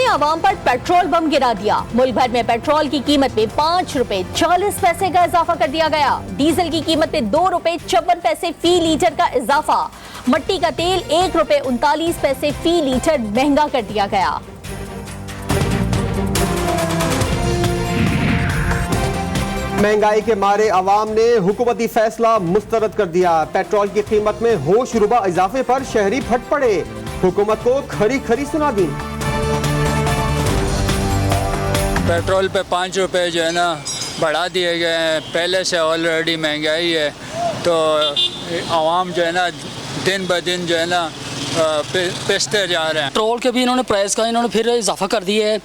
आवाम पर petrol bomb गिरा दिया। मुल्क भर में पेट्रोल की कीमत में 5 रुपए 40 पैसे का इजाफा कर दिया गया। डीजल की कीमत में 2 रुपए 54 पैसे फी लीटर का इजाफा। मट्टी का तेल 1 रुपए 39 पैसे फी लीटर महंगा कर दिया गया। महंगाई के मारे अवाम ने हुकूमती फैसला मुस्तरद कर दिया। पेट्रोल की कीमत में होशरुबा इजाफे पर शहरी फट पड़े। हुकूमत को खरी खरी सुना दी। पेट्रोल पे 5 रुपए जो है ना बढ़ा दिए गए हैं। पहले से ऑलरेडी महंगाई है तो आवाम जो है ना दिन ब दिन जो है ना पिसते जा रहे हैं। पेट्रोल के भी इन्होंने प्राइस का फिर इजाफा कर दिया है।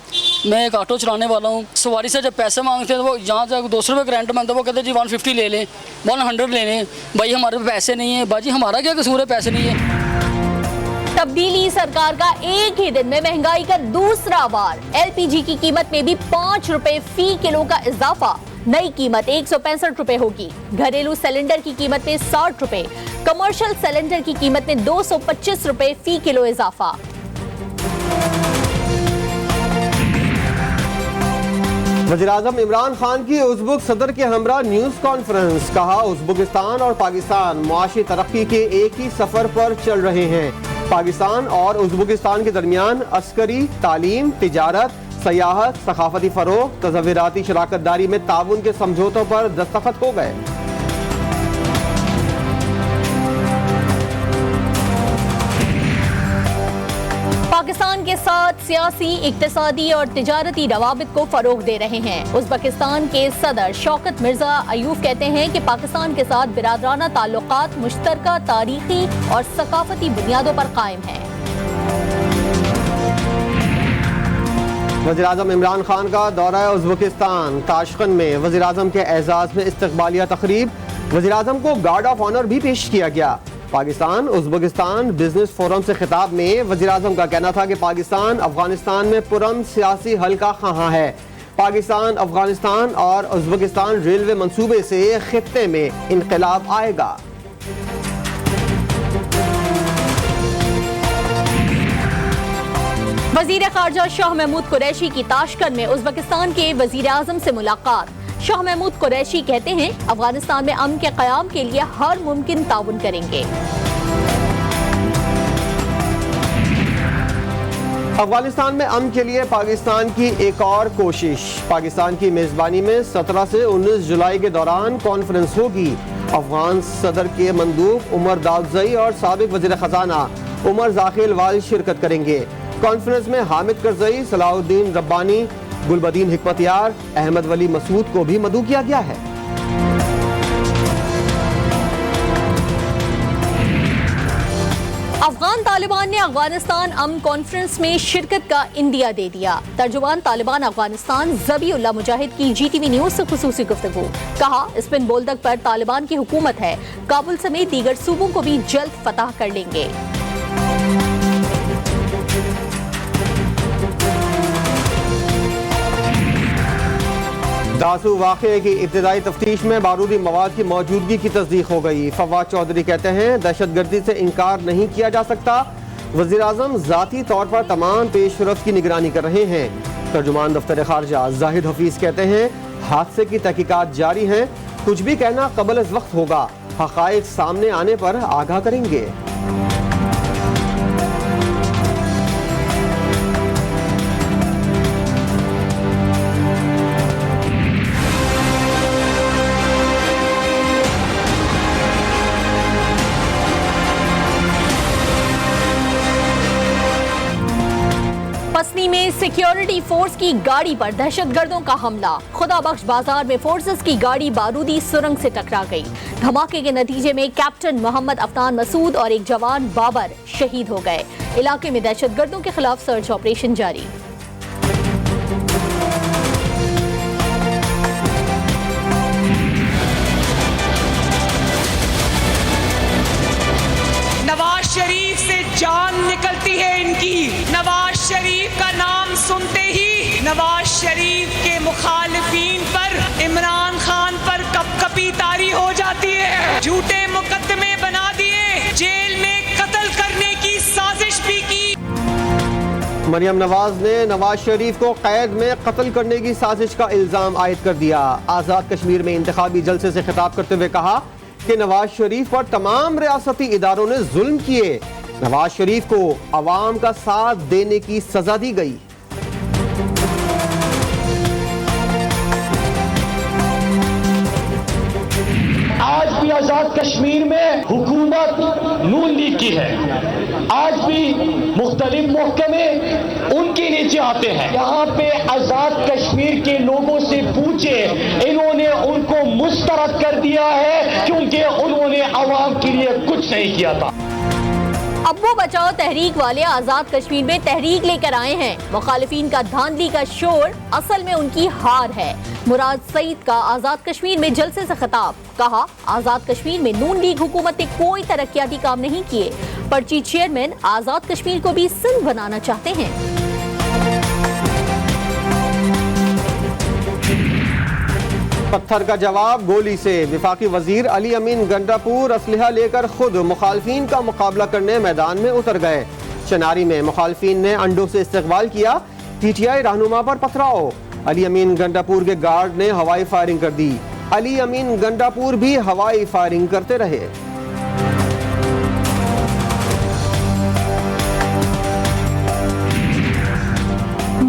मैं एक ऑटो चलाने वाला हूँ। सवारी से जब पैसे मांगते हैं तो वो यहाँ से 200 रुपये करेंट में, तो वो कहते हैं जी 150 ले लें, 100 ले लें। भाई हमारे पैसे नहीं है। बाजी हमारा क्या कसूर है, पैसे नहीं है। तब्दीली सरकार का एक ही दिन में महंगाई का दूसरा बार। एलपीजी की कीमत में भी 5 रुपए फी किलो का इजाफा। नई कीमत 165 रुपए होगी। घरेलू सिलेंडर की कीमत में 60 रुपए, कमर्शियल सिलेंडर की कीमत में 225 रुपए फी किलो इजाफा। वज़ीर-ए-आज़म इमरान खान की उज़्बेक सदर के हमरा न्यूज़ कॉन्फ्रेंस। कहा उज़्बेकिस्तान और पाकिस्तान मुआशी तरक्की के एक ही सफर पर चल रहे हैं। पाकिस्तान और उज़्बेकिस्तान के दरमियान अस्करी, तालीम, तिजारत, सयाहत, सकाफती फरोग, तज़व्वुराती शराकतदारी में ताउन के समझौतों पर दस्तखत हो गए। पाकिस्तान के साथ सियासी, इक्तिसादी और तिजारती रवाबित को फरोग दे रहे हैं। उज़्बेकिस्तान के सदर शौकत मिर्जा अयूब कहते हैं कि पाकिस्तान के साथ बिरादराना ताल्लुकात मुश्तरका तारीखी और सकाफती बुनियादों पर कायम हैं। वज़ीर-ए-आज़म इमरान खान का दौरा उज़्बेकिस्तान। ताशकंद में वज़ीर-ए-आज़म के एजाज़ में इस्तकबालिया तकरीब। वज़ीर-ए-आज़म को गार्ड ऑफ ऑनर भी पेश किया गया। पाकिस्तान उज़्बेकिस्तान बिजनेस फोरम से खिताब में वज़ीर-ए-आज़म का कहना था कि पाकिस्तान अफगानिस्तान में पुरअमन सियासी हल का ख़्वाह है। पाकिस्तान, अफगानिस्तान और उज़्बेकिस्तान रेलवे मंसूबे से खित्ते में इनक़िलाब आएगा। वज़ीर ख़ारजा शाह महमूद कुरैशी की ताशकंद में उज़्बेकिस्तान के वज़ीर-ए-आज़म से मुलाकात। शाह महमूद कुरैशी कहते हैं अफगानिस्तान में अमन के क़याम के लिए हर मुमकिन ताउन करेंगे। अफगानिस्तान में अमन के लिए पाकिस्तान की एक और कोशिश। पाकिस्तान की मेज़बानी में 17 से 19 जुलाई के दौरान कॉन्फ्रेंस होगी। अफगान सदर के मंदूब उमर दाऊदज़ई और साबिक वज़ीर ख़ज़ाना उमर ज़ाखिल वाल शिरकत करेंगे। कॉन्फ्रेंस में हामिद करज़ई, सलाहुद्दीन रब्बानी, गुलबदीन हिकमतयार, अहमद वली मसूद को भी मदऊ किया गया है। अफगान तालिबान ने अफगानिस्तान अमन कॉन्फ्रेंस में शिरकत का इंदिया दे दिया। तर्जुमान तालिबान अफगानिस्तान ज़बीउल्लाह मुजाहिद की GTV न्यूज़ से खुसूसी गुफ्तगू। कहा स्पिन बोल्दक पर तालिबान की हुकूमत है। काबुल समेत दीगर सूबों को भी जल्द फतह कर लेंगे। दासू वाक़े की इब्तिदाई तफ्तीश में बारूदी मवाद की मौजूदगी की तस्दीक हो गई। फवाद चौधरी कहते हैं दहशतगर्दी से इनकार नहीं किया जा सकता। वज़ीर-ए-आज़म ज़ाती तौर पर तमाम पेशरफ्त की निगरानी कर रहे हैं। तर्जुमान दफ्तर ख़ारजा जाहिद हफीज़ कहते हैं हादसे की तहकीकात जारी हैं। कुछ भी कहना क़ब्ल अज़ वक्त होगा। हक़ाइक़ सामने आने पर आगाह करेंगे। पसनी में सिक्योरिटी फोर्स की गाड़ी पर दहशतगर्दों का हमला। खुदाबख्श बाजार में फोर्सेस की गाड़ी बारूदी सुरंग से टकरा गई। धमाके के नतीजे में कैप्टन मोहम्मद अफनान मसूद और एक जवान बाबर शहीद हो गए। इलाके में दहशतगर्दों के खिलाफ सर्च ऑपरेशन जारी। नवाज शरीफ से जान निकलती है इनकी। नवाज शरीफ का नाम सुनते ही नवाज शरीफ के मुखालिफिन पर, इमरान खान पर कपकपी तारी हो जाती है। झूठे मुकदमे बना दिए, जेल में कत्ल करने की साजिश भी की। मरियम नवाज ने नवाज शरीफ को कैद में कत्ल करने की साजिश का इल्जाम आयद कर दिया। आज़ाद कश्मीर में इंतखाबी जलसे से खिताब करते हुए कहा कि नवाज शरीफ पर तमाम रियासती इदारों ने जुल्म किए। नवाज शरीफ को अवाम का साथ देने की सजा दी गई। आज भी आजाद कश्मीर में हुकूमत नून लीग की है। आज भी मुख्तलिफ महकमे उनके नीचे आते हैं। यहाँ पे आजाद कश्मीर के लोगों से पूछे, इन्होंने उनको मुस्तरद कर दिया है क्योंकि उन्होंने आवाम के लिए कुछ नहीं किया था। अब वो बचाओ तहरीक वाले आजाद कश्मीर में तहरीक लेकर आए हैं। मुखालिफिन का धांधली का शोर असल में उनकी हार है। मुराद सईद का आजाद कश्मीर में जलसे से खिताब, कहा आजाद कश्मीर में नून लीग हुकूमत ने कोई तरक्याती काम नहीं किए। पर्ची चेयरमैन आजाद कश्मीर को भी सिंध बनाना चाहते हैं। पत्थर का जवाब गोली से। वफाकी वजीर अली अमीन गंडापुर असलहा लेकर खुद मुखालफिन का मुकाबला करने मैदान में उतर गए। चनारी में मुखालफिन ने अंडों से इस्तकबाल किया। टीटीआई रहनुमा पर पथराव। अली अमीन गंडापुर के गार्ड ने हवाई फायरिंग कर दी। अली अमीन गंडापुर भी हवाई फायरिंग करते रहे।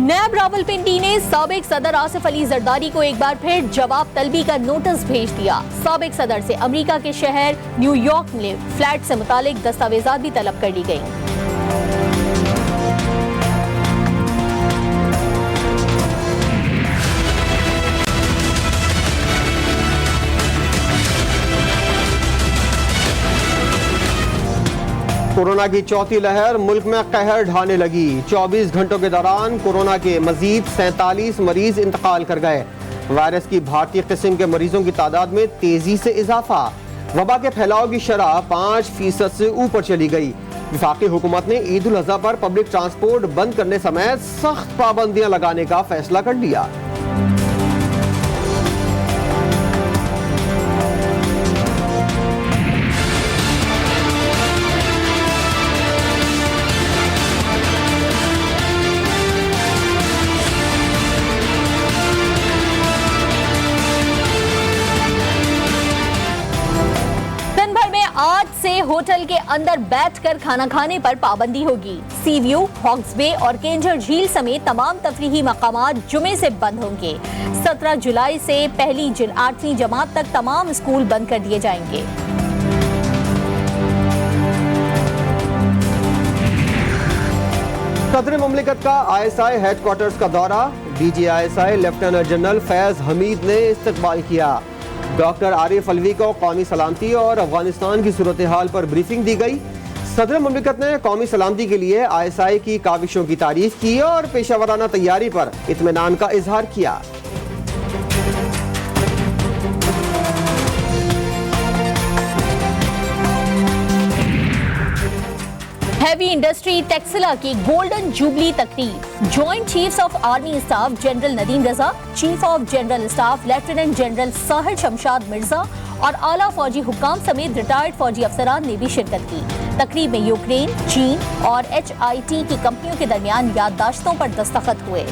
नैब रावलपिंडी ने साबिक सदर आसिफ अली जरदारी को एक बार फिर जवाब तलबी का नोटिस भेज दिया। साबिक सदर से अमेरिका के शहर न्यूयॉर्क में फ्लैट से मुतालिक दस्तावेजात भी तलब कर ली गई। कोरोना की चौथी लहर मुल्क में कहर ढाने लगी। 24 घंटों के दौरान कोरोना के मजीद 47 मरीज इंतकाल कर गए। वायरस की भारतीय किस्म के मरीजों की तादाद में तेजी से इजाफा। वबा के फैलाव की शरह 5% से ऊपर चली गई। वफाकी हुकूमत ने ईद उल अज़हा पर पब्लिक ट्रांसपोर्ट बंद करने समेत सख्त पाबंदियां लगाने का फैसला कर लिया। आज से होटल के अंदर बैठकर खाना खाने पर पाबंदी होगी। सी व्यू, हॉक्स बे और केंजर झील समेत तमाम तफरीही मकामात जुमे से बंद होंगे। 17 जुलाई से 8वीं जमात तक तमाम स्कूल बंद कर दिए जाएंगे। सदर मुमलिकत का ISI हेडक्वार्टर्स का दौरा। DG ISI lieutenant general Faiz Hamid ने इस्तकबाल किया। डॉक्टर आरिफ अलवी को कौमी सलामती और अफगानिस्तान की सूरत हाल पर ब्रीफिंग दी गई। सदर मुमलिकत ने कौमी सलामती के लिए ISI की काविशों की तारीफ की और पेशावराना तैयारी पर इत्मीनान का इजहार किया। हैवी इंडस्ट्री टेक्सला की गोल्डन जुबली तकरीब। Joint chiefs of army staff general Nadeem Raza, chief of general staff lieutenant general Sahir Shamshad Mirza और आला फौजी हुक्काम समेत रिटायर्ड फौजी अफसरान ने भी शिरकत की। तकरीब में यूक्रेन, चीन और HIT की कंपनियों के दरमियान याददाश्तों पर दस्तखत हुए।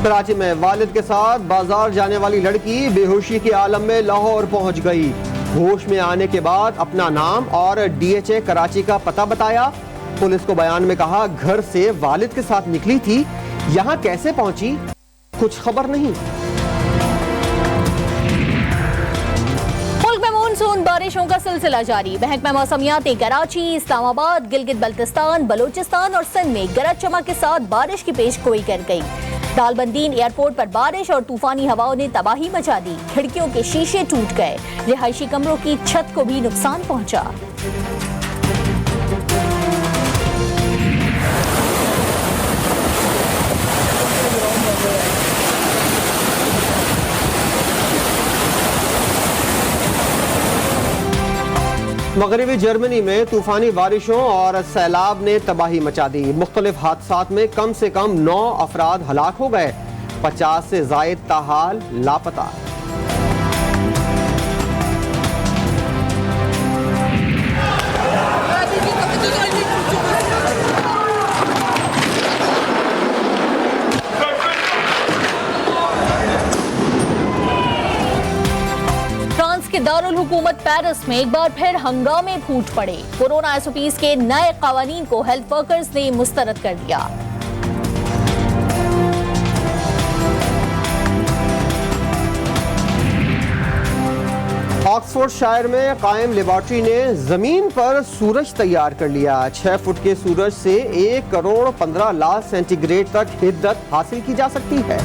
कराची में वालिद के साथ बाजार जाने वाली लड़की बेहोशी के आलम में लाहौर पहुंच गई। होश में आने के बाद अपना नाम और DHA कराची का पता बताया। पुलिस को बयान में कहा घर से वालिद के साथ निकली थी, यहाँ कैसे पहुंची कुछ खबर नहीं। मुल्क में मानसून बारिशों का सिलसिला जारी। महकमा मौसमियात ने कराची, इस्लामाबाद, गिलगित बल्तिस्तान, बलोचिस्तान और सिंध में गरज चमक के साथ बारिश की पेशगोई कर गई। दालबंदीन एयरपोर्ट पर बारिश और तूफानी हवाओं ने तबाही मचा दी। खिड़कियों के शीशे टूट गए। रिहायशी कमरों की छत को भी नुकसान पहुंचा। मगरबी जर्मनी में तूफानी बारिशों और सैलाब ने तबाही मचा दी। मुख्तलिफ हादसात में कम से कम 9 अफराद हलाक हो गए। 50 से जायद ताहाल लापता। के दारुल हुकूमत पेरिस में एक बार फिर हंगामे फूट पड़े। कोरोना एसओपीज के नए कवानीन को हेल्थ वर्कर्स ने मुस्तरद कर दिया। ऑक्सफोर्डशायर में कायम लेबॉर्ट्री ने जमीन पर सूरज तैयार कर लिया। 6 फुट के सूरज से 1 करोड़ 15 लाख सेंटीग्रेड तक हिद्दत हासिल की जा सकती है।